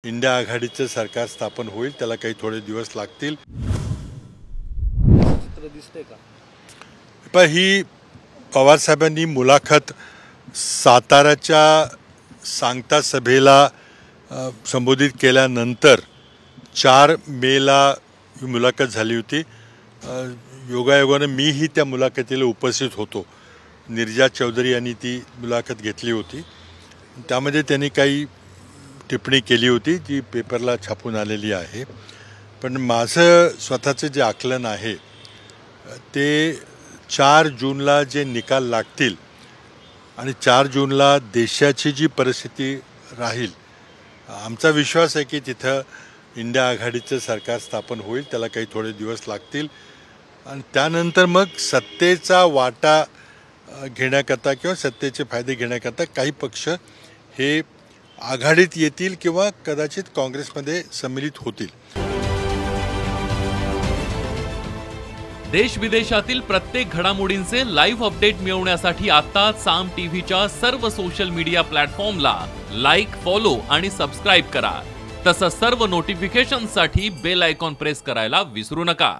India आघाडीचं सरकार स्थापन होईल, त्याला काही थोडे दिवस लागतील. चित्र दिसते का? पण ही पवार साहेबांनी मुलाखत साताराच्या सांगता सभेला संबोधित केल्यानंतर 4 मेला ही मुलाखत झाली होती. योगायोगाने मीही त्या मुलाखतीला उपस्थित होतो. निर्जा चौधरी यांनी ती मुलाखत घेतली होती. त्यामध्ये त्यांनी काही टिप्पणी केली होती जी पेपरला छापून आलेली आहे. पण माझं स्वतःचं जे आकलन आहे ते 4 जूनला जे निकाल लागतील आणि 4 जूनला देशाची जी परिस्थिती राहील, आमचा विश्वास आहे की तिथं इंडिया आघाडीचं सरकार स्थापन होईल, त्याला काही थोडे दिवस लागतील. आणि त्यानंतर मग सत्तेचा वाटा घेण्याकरता किंवा सत्तेचे फायदे घेण्याकरता काही पक्ष हे आघाडीत येतील किंवा कदाचित काँग्रेसमध्ये सम्मिलित होतील. देश विदेशातील प्रत्येक घडामोडींचे लाईव्ह अपडेट मिळवण्यासाठी आता साम टीव्हीच्या सर्व सोशल मीडिया प्लॅटफॉर्मला लाईक, फॉलो आणि सबस्क्राईब करा. तसंच सर्व नोटिफिकेशनसाठी बेल आयकॉन प्रेस करायला विसरू नका.